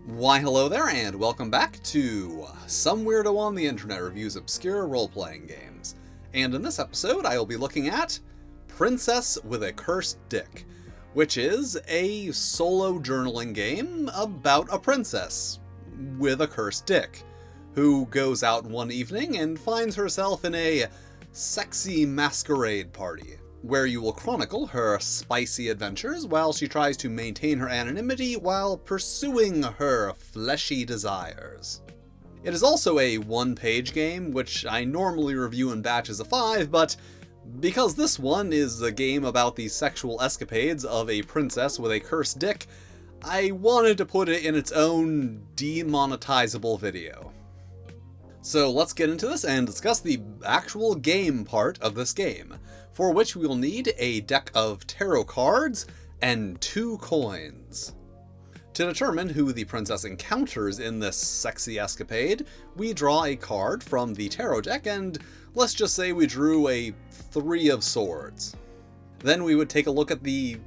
Why hello there, and welcome back to Some Weirdo on the Internet Reviews Obscure Role-Playing Games. And in this episode, I will be looking at Princess with a Cursed Dick, which is a solo journaling game about a princess with a cursed dick, who goes out one evening and finds herself in a sexy masquerade party, where you will chronicle her spicy adventures while she tries to maintain her anonymity while pursuing her fleshy desires. It is also a one-page game, which I normally review in batches of 5, but because this one is a game about the sexual escapades of a princess with a cursed dick, I wanted to put it in its own demonetizable video. So let's get into this and discuss the actual game part of this game, for which we will need a deck of tarot cards and 2 coins. To determine who the princess encounters in this sexy escapade, we draw a card from the tarot deck, and let's just say we drew a 3 of swords. Then we would take a look at the,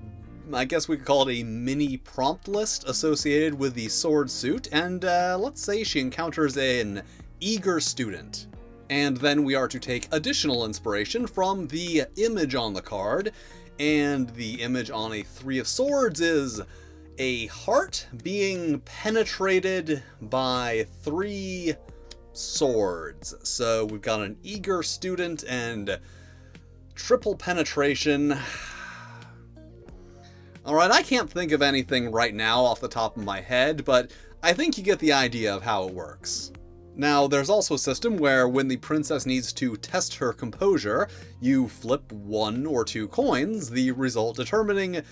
I guess we could call it a mini prompt list associated with the sword suit, and let's say she encounters an eager student. And then we are to take additional inspiration from the image on the card, and the image on a 3 of swords is a heart being penetrated by 3 swords. So we've got an eager student and triple penetration. Alright, I can't think of anything right now off the top of my head, but I think you get the idea of how it works. Now, there's also a system where when the princess needs to test her composure, you flip 1 or 2 coins, the result determining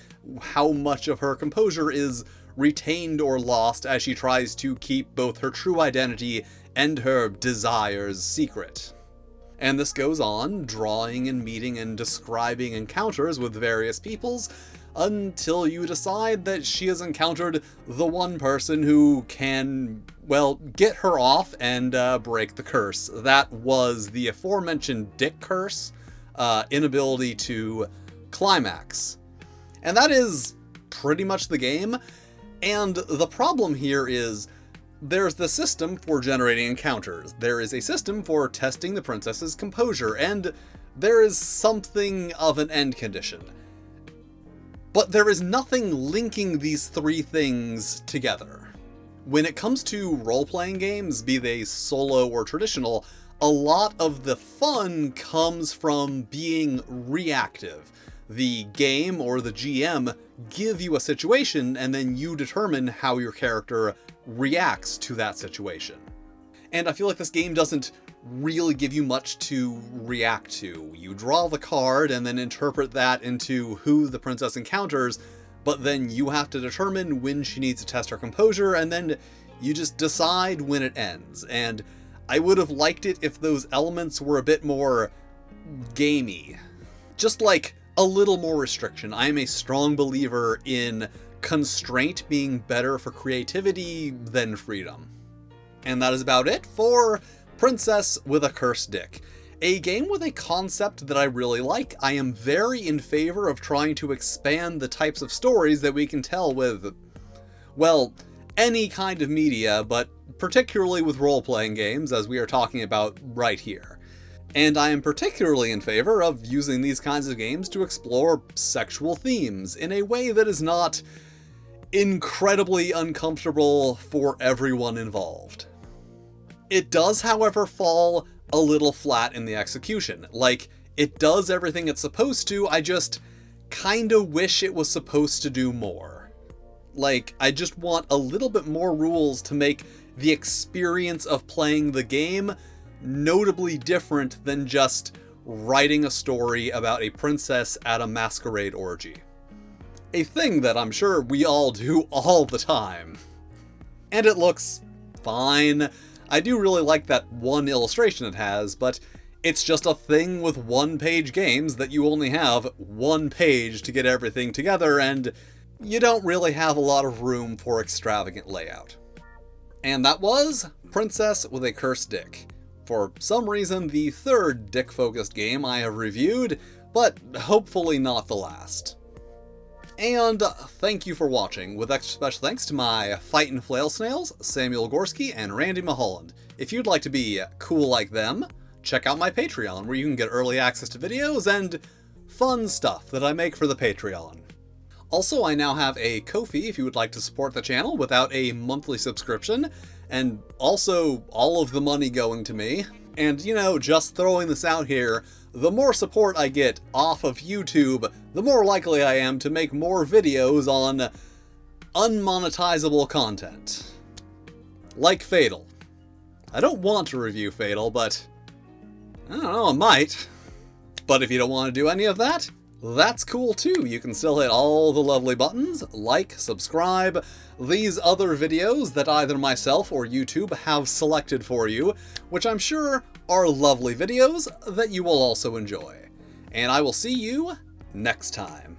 how much of her composure is retained or lost as she tries to keep both her true identity and her desires secret. And this goes on, drawing and meeting and describing encounters with various peoples, until you decide that she has encountered the one person who can, well, get her off and break the curse. That was the aforementioned dick curse, inability to climax. And that is pretty much the game, and the problem here is there's the system for generating encounters, there is a system for testing the princess's composure, and there is something of an end condition. But there is nothing linking these 3 things together. When it comes to role-playing games, be they solo or traditional, a lot of the fun comes from being reactive. The game or the GM give you a situation, and then you determine how your character reacts to that situation. And I feel like this game doesn't really give you much to react to. You draw the card and then interpret that into who the princess encounters, but then you have to determine when she needs to test her composure, and then you just decide when it ends. And I would have liked it if those elements were a bit more gamey. Just like a little more restriction. I am a strong believer in constraint being better for creativity than freedom. And that is about it for Princess with a Cursed Dick. A game with a concept that I really like. I am very in favor of trying to expand the types of stories that we can tell with, well, any kind of media, but particularly with role-playing games, as we are talking about right here. And I am particularly in favor of using these kinds of games to explore sexual themes in a way that is not incredibly uncomfortable for everyone involved. It does, however, fall a little flat in the execution. Like, it does everything it's supposed to, I just kinda wish it was supposed to do more. Like, I just want a little bit more rules to make the experience of playing the game notably different than just writing a story about a princess at a masquerade orgy. A thing that I'm sure we all do all the time. And it looks fine. I do really like that one illustration it has, but it's just a thing with one-page games that you only have 1 page to get everything together, and you don't really have a lot of room for extravagant layout. And that was Princess with a Cursed Dick. For some reason, the 3rd dick-focused game I have reviewed, but hopefully not the last. And thank you for watching, with extra special thanks to my Fightin' Flail Snails, Samuel Gorski, and Randy Mulholland. If you'd like to be cool like them, check out my Patreon, where you can get early access to videos and fun stuff that I make for the Patreon. Also, I now have a Ko-fi if you would like to support the channel without a monthly subscription, and also all of the money going to me. And, you know, just throwing this out here, the more support I get off of YouTube, the more likely I am to make more videos on unmonetizable content. Like Fatal. I don't want to review Fatal, but I don't know, I might. But if you don't want to do any of that, that's cool too. You can still hit all the lovely buttons, like, subscribe, these other videos that either myself or YouTube have selected for you, which I'm sure are lovely videos that you will also enjoy. And I will see you next time.